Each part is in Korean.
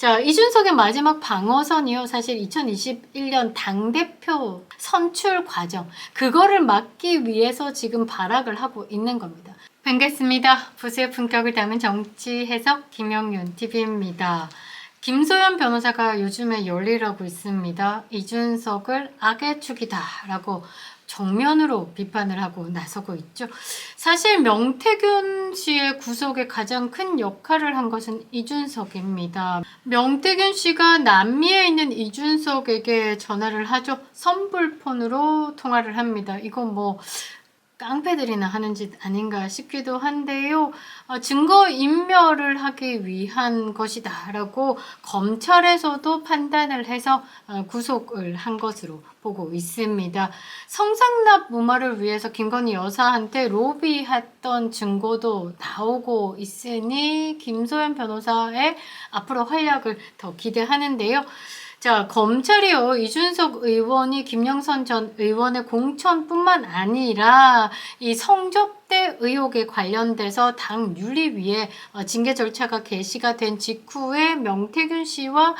자, 이준석의 마지막 방어선이요. 사실 2021년 당대표 선출 과정, 그거를 막기 위해서 지금 발악을 하고 있는 겁니다. 반갑습니다. 부수의 품격을 담은 정치 해석 김영윤 TV입니다. 김소연 변호사가 요즘에 열일하고 있습니다. 이준석을 악의 축이다 라고 정면으로 비판을 하고 나서고 있죠. 사실 명태균 씨의 구속에 가장 큰 역할을 한 것은 이준석입니다. 명태균 씨가 남미에 있는 이준석에게 전화를 하죠. 선불폰으로 통화를 합니다. 이건 뭐 깡패들이나 하는 짓 아닌가 싶기도 한데요. 증거인멸을 하기 위한 것이다 라고 검찰에서도 판단을 해서 구속을 한 것으로 보고 있습니다. 성상납 무마를 위해서 김건희 여사한테 로비했던 증거도 나오고 있으니 김소연 변호사의 앞으로 활약을 더 기대하는데요. 자, 검찰이요, 이준석 의원이 김영선 전 의원의 공천뿐만 아니라 이 성접대 의혹에 관련돼서 당 윤리위에 징계 절차가 개시가 된 직후에 명태균 씨와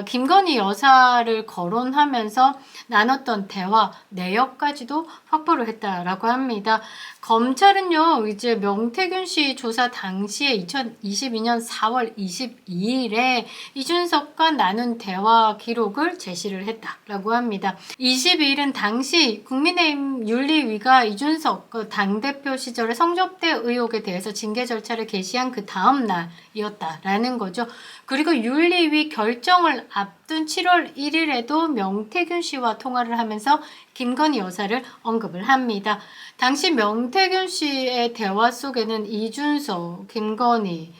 김건희 여사를 거론하면서 나눴던 대화 내역까지도 확보를 했다라고 합니다. 검찰은요, 이제 명태균 씨 조사 당시에 2022년 4월 22일에 이준석과 나눈 대화 기록을 제시를 했다라고 합니다. 22일은 당시 국민의힘 윤리위가 이준석 당대표 시절의 성접대 의혹에 대해서 징계 절차를 개시한 그 다음 날이었다라는 거죠. 그리고 윤리위 결정을 앞둔 7월 1일에도 명태균 씨와 통화를 하면서 김건희 여사를 언급을 합니다. 당시 명태균 씨의 대화 속에는 이준석, 김건희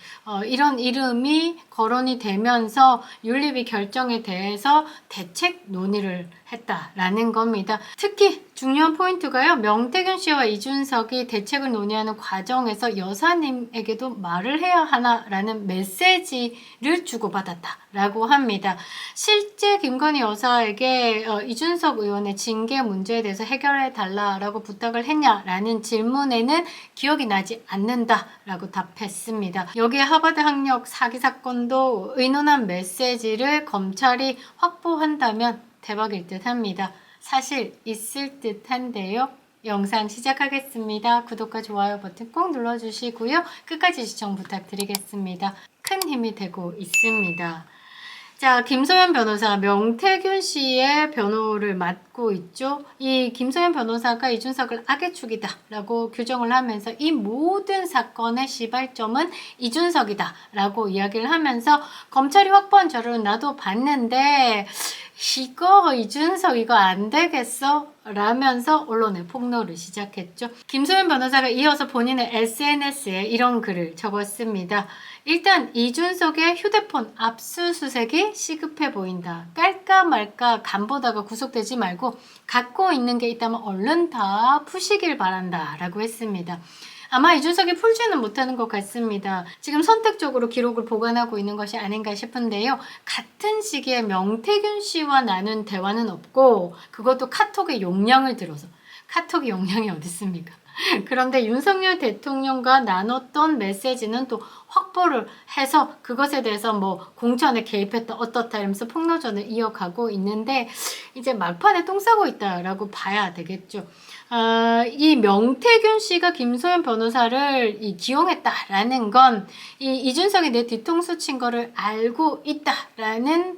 이런 이름이 거론이 되면서 윤리위 결정에 대해서 대책 논의를 했다라는 겁니다. 특히 중요한 포인트가요. 명태균 씨와 이준석이 대책을 논의하는 과정에서 여사님에게도 말을 해야 하나라는 메시지를 주고받았다라고 합니다. 실제 김건희 여사에게 이준석 의원의 징계 문제에 대해서 해결해 달라라고 부탁을 했냐라는 질문에는 기억이 나지 않는다라고 답했습니다. 여기에 하버드 학력 사기 사건도 의논한 메시지를 검찰이 확보한다면 대박일 듯 합니다. 사실 있을 듯 한데요. 영상 시작하겠습니다. 구독과 좋아요 버튼 꼭 눌러주시고요. 끝까지 시청 부탁드리겠습니다. 큰 힘이 되고 있습니다. 자, 김소연 변호사, 명태균 씨의 변호를 맡고 있죠. 이 김소연 변호사가 이준석을 악의 축이다 라고 규정을 하면서 이 모든 사건의 시발점은 이준석이다 라고 이야기를 하면서 검찰이 확보한 자료를 나도 봤는데 이거 이준석 이거 안 되겠어? 라면서 언론에 폭로를 시작했죠. 김소연 변호사가 이어서 본인의 SNS에 이런 글을 적었습니다. 일단 이준석의 휴대폰 압수수색이 시급해 보인다. 깔까 말까 간보다가 구속되지 말고 갖고 있는 게 있다면 얼른 다 푸시길 바란다 라고 했습니다. 아마 이준석이 풀지는 못하는 것 같습니다. 지금 선택적으로 기록을 보관하고 있는 것이 아닌가 싶은데요. 같은 시기에 명태균 씨와 나눈 대화는 없고 그것도 카톡의 용량을 들어서 카톡의 용량이 어디 있습니까? 그런데 윤석열 대통령과 나눴던 메시지는 또 확보를 해서 그것에 대해서 뭐 공천에 개입했다 어떻다 이러면서 폭로전을 이어가고 있는데 이제 막판에 똥 싸고 있다라고 봐야 되겠죠. 이 명태균 씨가 김소연 변호사를 기용했다라는 건 이준석이 내 뒤통수 친 거를 알고 있다라는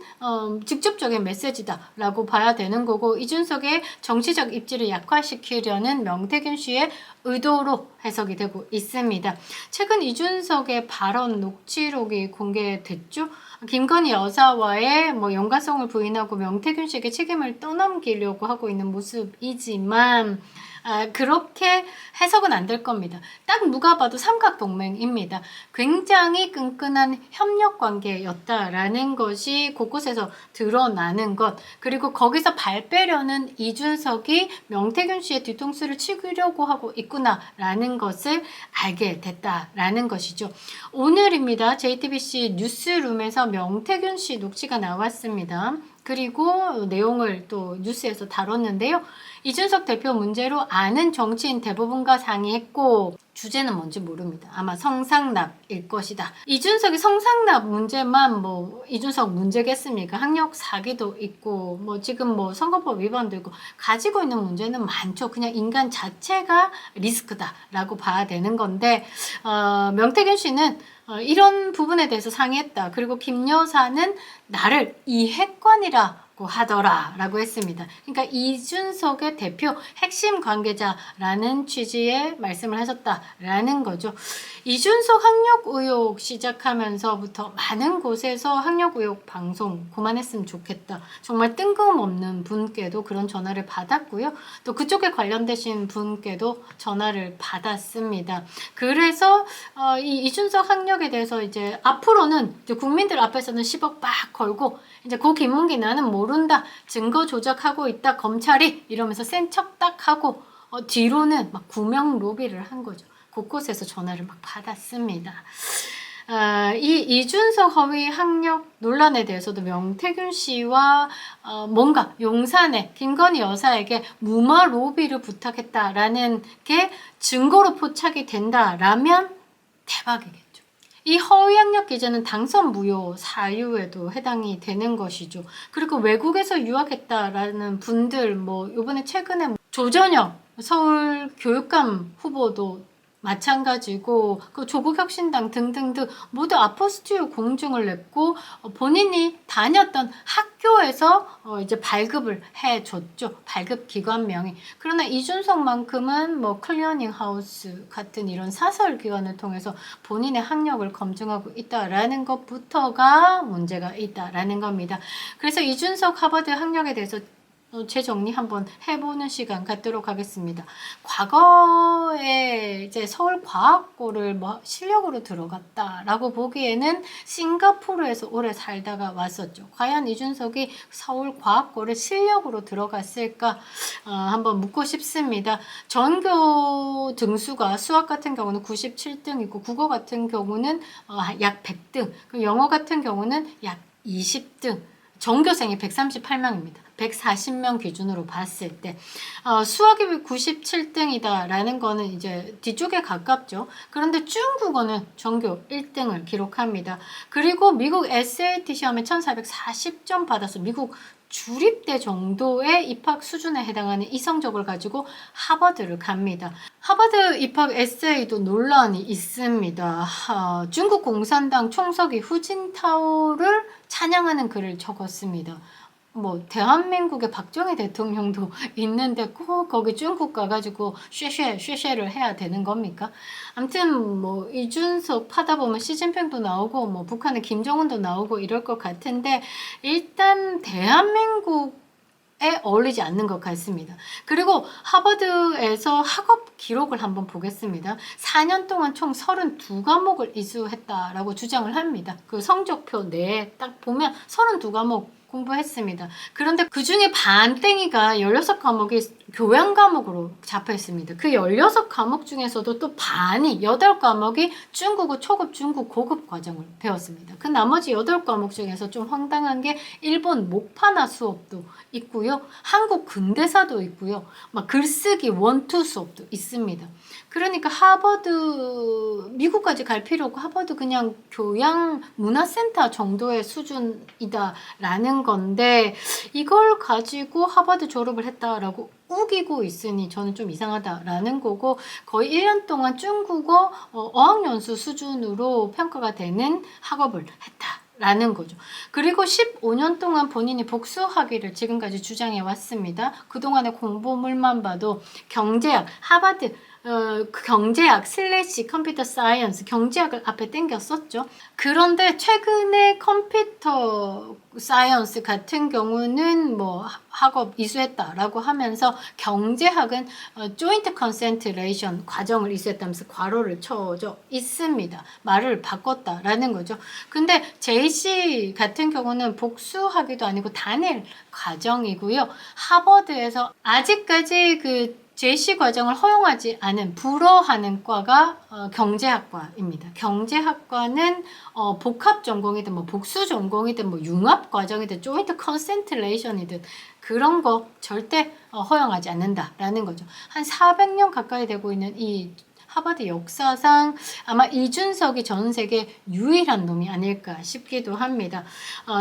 직접적인 메시지다라고 봐야 되는 거고 이준석의 정치적 입지를 약화시키려는 명태균 씨의 의도로 해석이 되고 있습니다. 최근 이준석의 발언 녹취록이 공개됐죠. 김건희 여사와의 연관성을 부인하고 명태균 씨에게 책임을 떠넘기려고 하고 있는 모습이지만 그렇게 해석은 안 될 겁니다. 딱 누가 봐도 삼각동맹입니다. 굉장히 끈끈한 협력관계였다라는 것이 곳곳에서 드러나는 것, 그리고 거기서 발 빼려는 이준석이 명태균 씨의 뒤통수를 치려고 하고 있구나라는 것을 알게 됐다라는 것이죠. 오늘입니다. JTBC 뉴스룸에서 명태균 씨 녹취가 나왔습니다. 그리고 내용을 또 뉴스에서 다뤘는데요. 이준석 대표 문제로 아는 정치인 대부분과 상의했고 주제는 뭔지 모릅니다. 아마 성상납일 것이다. 이준석이 성상납 문제만 뭐 이준석 문제겠습니까? 학력 사기도 있고 뭐 지금 뭐 선거법 위반도 있고 가지고 있는 문제는 많죠. 그냥 인간 자체가 리스크다라고 봐야 되는 건데 명태균 씨는 이런 부분에 대해서 상의했다. 그리고 김 여사는 나를 이해관이라고 하더라 라고 했습니다. 그러니까 이준석의 대표 핵심 관계자라는 취지의 말씀을 하셨다라는 거죠. 이준석 학력 의혹 시작하면서부터 많은 곳에서 학력 의혹 방송 그만했으면 좋겠다. 정말 뜬금없는 분께도 그런 전화를 받았고요. 또 그쪽에 관련되신 분께도 전화를 받았습니다. 그래서 이 이준석 학력에 대해서 이제 앞으로는 이제 국민들 앞에서는 10억 빡 걸고 이제 고 김문기 나는 모른다. 증거 조작하고 있다. 검찰이 이러면서 센 척 딱 하고 뒤로는 막 구명 로비를 한 거죠. 곳곳에서 전화를 막 받았습니다. 이 이준석 허위 학력 논란에 대해서도 명태균 씨와 뭔가 용산의 김건희 여사에게 무마 로비를 부탁했다라는 게 증거로 포착이 된다라면 대박이겠죠. 이 허위 학력 기재는 당선 무효 사유에도 해당이 되는 것이죠. 그리고 외국에서 유학했다라는 분들 뭐 이번에 최근에 조전혁 서울 교육감 후보도 마찬가지고 그 조국혁신당 등등등 모두 아포스티유 공증을 냈고 본인이 다녔던 학교에서 이제 발급을 해줬죠. 발급 기관명이. 그러나 이준석만큼은 뭐 클리어닝 하우스 같은 이런 사설 기관을 통해서 본인의 학력을 검증하고 있다라는 것부터가 문제가 있다라는 겁니다. 그래서 이준석 하버드 학력에 대해서 재정리 한번 해보는 시간 갖도록 하겠습니다. 과거에 이제 서울과학고를 뭐 실력으로 들어갔다라고 보기에는 싱가포르에서 오래 살다가 왔었죠. 과연 이준석이 서울과학고를 실력으로 들어갔을까 한번 묻고 싶습니다. 전교 등수가 수학 같은 경우는 97등이고 국어 같은 경우는 약 100등, 영어 같은 경우는 약 20등, 전교생이 138명입니다. 140명 기준으로 봤을 때 수학이 97등이다라는 거는 이제 뒤쪽에 가깝죠. 그런데 중국어는 전교 1등을 기록합니다. 그리고 미국 SAT 시험에 1440점 받아서 미국 주립대 정도의 입학 수준에 해당하는 이 성적을 가지고 하버드를 갑니다. 하버드 입학 에세이도 논란이 있습니다. 중국 공산당 총서기 후진타오를 찬양하는 글을 적었습니다. 뭐 대한민국의 박정희 대통령도 있는데 꼭 거기 중국 가가지고 쉐쉐를 해야 되는 겁니까? 아무튼 뭐 이준석 파다 보면 시진핑도 나오고 뭐 북한의 김정은도 나오고 이럴 것 같은데 일단 대한민국에 어울리지 않는 것 같습니다. 그리고 하버드에서 학업 기록을 한번 보겠습니다. 4년 동안 총 32과목을 이수했다라고 주장을 합니다. 그 성적표 내에 딱 보면 32과목 공부했습니다. 그런데 그 중에 반땡이가 16과목이 교양 과목으로 잡혀 있습니다. 그 16과목 중에서도 또 반이 8과목이 중국어 초급, 중국 고급 과정을 배웠습니다. 그 나머지 8과목 중에서 좀 황당한 게 일본 목파나 수업도 있고요. 한국 근대사도 있고요. 막 글쓰기 원투 수업도 있습니다. 그러니까 하버드 미국까지 갈 필요 없고 하버드 그냥 교양 문화센터 정도의 수준이다라는 건데 이걸 가지고 하버드 졸업을 했다라고 우기고 있으니 저는 좀 이상하다라는 거고 거의 1년 동안 중국어 어학연수 수준으로 평가가 되는 학업을 했다. 라는 거죠. 그리고 15년 동안 본인이 복수학위를 지금까지 주장해 왔습니다. 그동안의 공부물만 봐도 경제학, 하버드 경제학 슬래시 컴퓨터 사이언스 경제학을 앞에 땡겼었죠. 그런데 최근에 컴퓨터 사이언스 같은 경우는 뭐 학업 이수했다라고 하면서 경제학은 조인트 컨센트레이션 과정을 이수했다면서 괄호를 쳐져 있습니다. 말을 바꿨다라는 거죠. 근데 JC 같은 경우는 복수학위도 아니고 단일 과정이고요. 하버드에서 아직까지 그 JC 과정을 허용하지 않은 불허하는 과가 경제학과입니다. 경제학과는 복합 전공이든 뭐 복수 전공이든 뭐 융합 과정이든 조인트 컨센트레이션이든 그런 거 절대 허용하지 않는다라는 거죠. 한 400년 가까이 되고 있는 이 하버드 역사상 아마 이준석이 전 세계 유일한 놈이 아닐까 싶기도 합니다.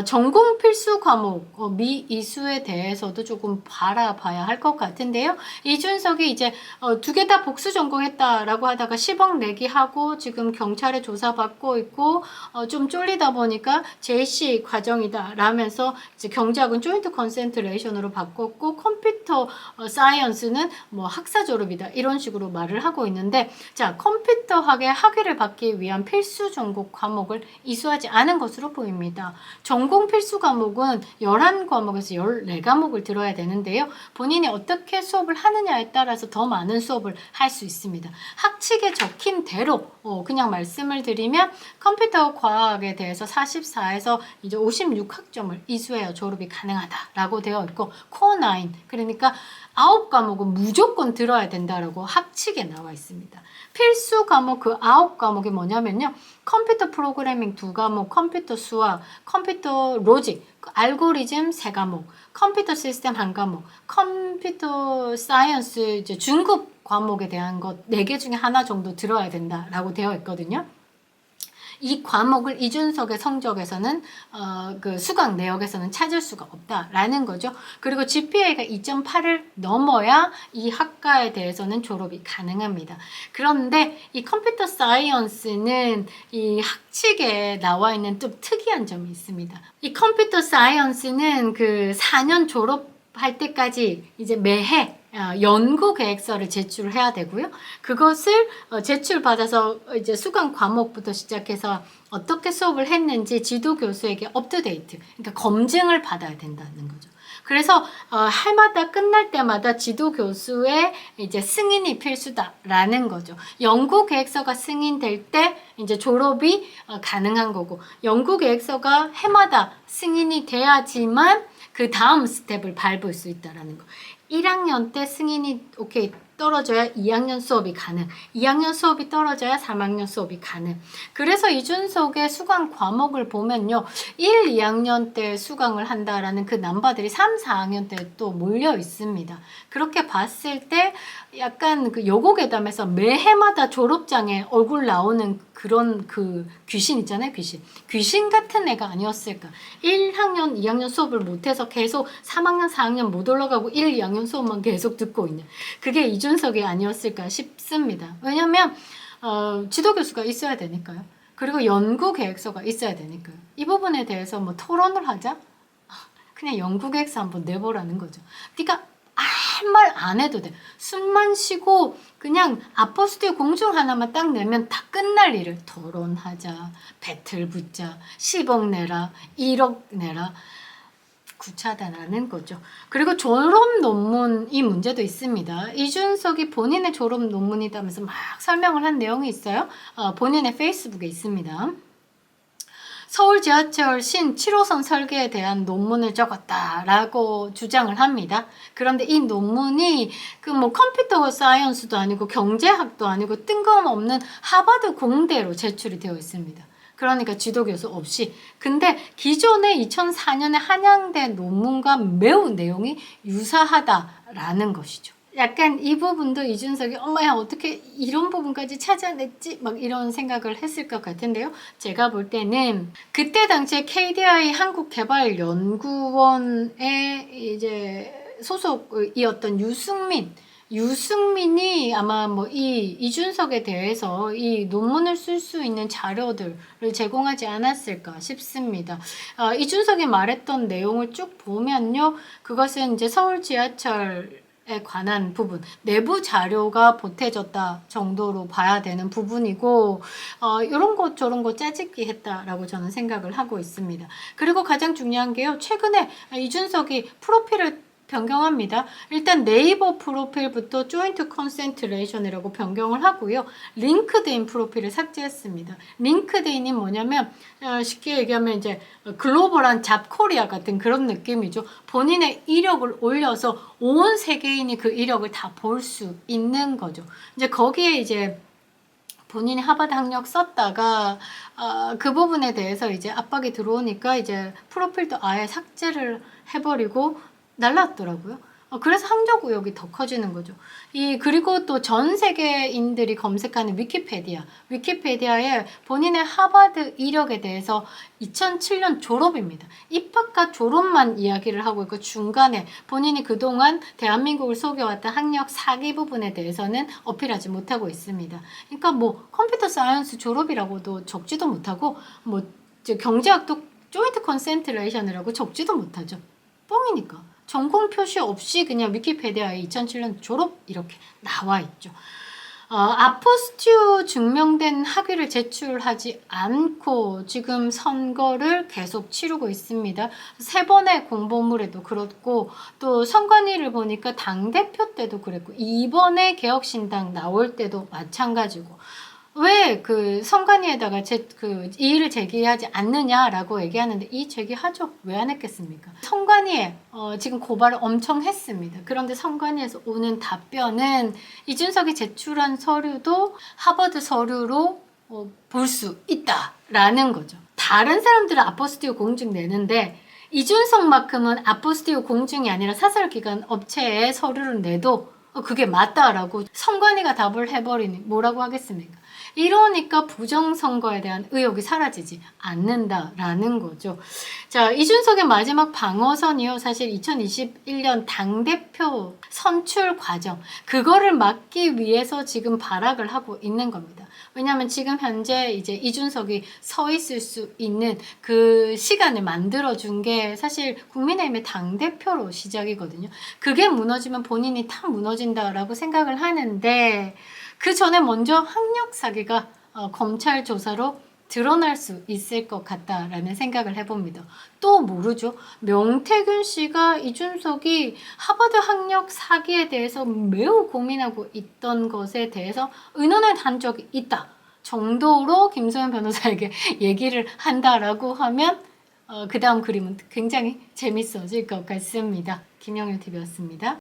전공 필수 과목 미이수에 대해서도 조금 바라봐야 할 것 같은데요. 이준석이 이제 두 개 다 복수 전공했다라고 하다가 10억 내기 하고 지금 경찰에 조사받고 있고 좀 쫄리다 보니까 JC 과정이다 라면서 이제 경제학은 조인트 컨센트레이션으로 바꿨고 컴퓨터 사이언스는 뭐 학사 졸업이다 이런 식으로 말을 하고 있는데, 자, 컴퓨터학의 학위를 받기 위한 필수 전공 과목을 이수하지 않은 것으로 보입니다. 전공 필수 과목은 11과목에서 14과목을 들어야 되는데요. 본인이 어떻게 수업을 하느냐에 따라서 더 많은 수업을 할 수 있습니다. 학칙에 적힌 대로 그냥 말씀을 드리면 컴퓨터 과학에 대해서 44에서 이제 56학점을 이수해야 졸업이 가능하다라고 되어 있고, 코어 9, 그러니까 9과목은 무조건 들어야 된다라고 학칙에 나와 있습니다. 필수 과목 그 9과목이 뭐냐면요. 컴퓨터 프로그래밍 2과목, 컴퓨터 수학, 컴퓨터 로직, 알고리즘 3과목, 컴퓨터 시스템 1과목, 컴퓨터 사이언스 이제 중급 과목에 대한 것 4개 중에 하나 정도 들어야 된다라고 되어 있거든요. 이 과목을 이준석의 성적에서는 그 수강 내역에서는 찾을 수가 없다라는 거죠. 그리고 GPA가 2.8을 넘어야 이 학과에 대해서는 졸업이 가능합니다. 그런데 이 컴퓨터 사이언스는 이 학칙에 나와 있는 좀 특이한 점이 있습니다. 이 컴퓨터 사이언스는 그 4년 졸업할 때까지 이제 매해 연구 계획서를 제출해야 되고요. 그것을 제출받아서 이제 수강 과목부터 시작해서 어떻게 수업을 했는지 지도 교수에게 업투데이트, 그러니까 검증을 받아야 된다는 거죠. 그래서 해마다 끝날 때마다 지도 교수의 이제 승인이 필수다라는 거죠. 연구 계획서가 승인될 때 이제 졸업이 가능한 거고, 연구 계획서가 해마다 승인이 돼야지만 그 다음 스텝을 밟을 수 있다라는 거. 1학년 때 승인이 오케이 떨어져야 2학년 수업이 가능, 2학년 수업이 떨어져야 3학년 수업이 가능. 그래서 이준석의 수강 과목을 보면요, 1, 2학년 때 수강을 한다라는 그 남바들이 3, 4학년 때 또 몰려 있습니다. 그렇게 봤을 때 약간 그 여고괴담에서 매해마다 졸업장에 얼굴 나오는 그런 그 귀신 있잖아요. 귀신 같은 애가 아니었을까. 1학년, 2학년 수업을 못해서 계속 3학년, 4학년 못 올라가고 1, 2학년 수업만 계속 듣고 있는, 그게 이준석이 아니었을까 싶습니다. 왜냐면 지도 교수가 있어야 되니까요. 그리고 연구 계획서가 있어야 되니까요. 이 부분에 대해서 뭐 토론을 하자? 그냥 연구 계획서 한번 내보라는 거죠. 네가 아무 말 안 해도 돼. 숨만 쉬고 그냥 아포스토 공중 하나만 딱 내면 다 끝날 일을 토론하자, 배틀 붙자, 10억 내라, 1억 내라, 구차단하는 거죠. 그리고 졸업 논문 이 문제도 있습니다. 이준석이 본인의 졸업 논문이다면서 막 설명을 한 내용이 있어요. 본인의 페이스북에 있습니다. 서울 지하철 신 7호선 설계에 대한 논문을 적었다라고 주장을 합니다. 그런데 이 논문이 그 뭐 컴퓨터 사이언스도 아니고 경제학도 아니고 뜬금없는 하버드 공대로 제출이 되어 있습니다. 그러니까 지도교수 없이. 근데 기존의 2004년에 한양대 논문과 매우 내용이 유사하다라는 것이죠. 약간 이 부분도 이준석이 엄마야 어떻게 이런 부분까지 찾아냈지? 막 이런 생각을 했을 것 같은데요. 제가 볼 때는 그때 당시에 KDI 한국개발연구원의 이제 소속이었던 유승민이 아마 뭐 이준석에 대해서 이 논문을 쓸 수 있는 자료들을 제공하지 않았을까 싶습니다. 이준석이 말했던 내용을 쭉 보면요. 그것은 이제 서울 지하철 에 관한 부분, 내부 자료가 보태졌다 정도로 봐야 되는 부분이고, 이런 것 저런 거 짜집기 했다라고 저는 생각을 하고 있습니다. 그리고 가장 중요한 게요, 최근에 이준석이 프로필을 변경합니다. 일단 네이버 프로필부터 조인트 컨센트레이션이라고 변경을 하고요. 링크드인 프로필을 삭제했습니다. 링크드인이 뭐냐면 쉽게 얘기하면 이제 글로벌한 잡코리아 같은 그런 느낌이죠. 본인의 이력을 올려서 온 세계인이 그 이력을 다 볼 수 있는 거죠. 이제 거기에 이제 본인이 하버드 학력 썼다가 그 부분에 대해서 이제 압박이 들어오니까 이제 프로필도 아예 삭제를 해버리고 날랐더라고요. 그래서 항적 의혹이 더 커지는 거죠. 그리고 또 전 세계인들이 검색하는 위키페디아에 본인의 하버드 이력에 대해서 2007년 졸업입니다. 입학과 졸업만 이야기를 하고 있고 중간에 본인이 그동안 대한민국을 속여왔던 학력 사기 부분에 대해서는 어필하지 못하고 있습니다. 그러니까 뭐 컴퓨터 사이언스 졸업이라고도 적지도 못하고 뭐 경제학도 조인트 컨센트레이션이라고 적지도 못하죠. 뻥이니까. 전공 표시 없이 그냥 위키페디아에 2007년 졸업 이렇게 나와 있죠. 아포스티오 증명된 학위를 제출하지 않고 지금 선거를 계속 치르고 있습니다. 3번의 공보물에도 그렇고 또 선관위를 보니까 당대표 때도 그랬고 이번에 개혁신당 나올 때도 마찬가지고 왜 그 선관위에다가 이의를 제기하지 않느냐라고 얘기하는데 이 제기하죠. 왜 안 했겠습니까? 선관위에 지금 고발을 엄청 했습니다. 그런데 선관위에서 오는 답변은 이준석이 제출한 서류도 하버드 서류로 볼 수 있다라는 거죠. 다른 사람들은 아포스티오 공증 내는데 이준석만큼은 아포스티오 공증이 아니라 사설기관 업체에 서류를 내도 그게 맞다라고 선관위가 답을 해버리니 뭐라고 하겠습니까? 이러니까 부정선거에 대한 의혹이 사라지지 않는다라는 거죠. 자, 이준석의 마지막 방어선이요. 사실 2021년 당대표 선출 과정, 그거를 막기 위해서 지금 발악을 하고 있는 겁니다. 왜냐하면 지금 현재 이제 이준석이 서 있을 수 있는 그 시간을 만들어준 게 사실 국민의힘의 당대표로 시작이거든요. 그게 무너지면 본인이 다 무너진다라고 생각을 하는데 그 전에 먼저 학력 사기가 검찰 조사로 드러날 수 있을 것 같다라는 생각을 해봅니다. 또 모르죠. 명태균 씨가 이준석이 하버드 학력 사기에 대해서 매우 고민하고 있던 것에 대해서 의논을 한 적이 있다 정도로 김소연 변호사에게 얘기를 한다라고 하면 그 다음 그림은 굉장히 재밌어질 것 같습니다. 김영일 TV였습니다.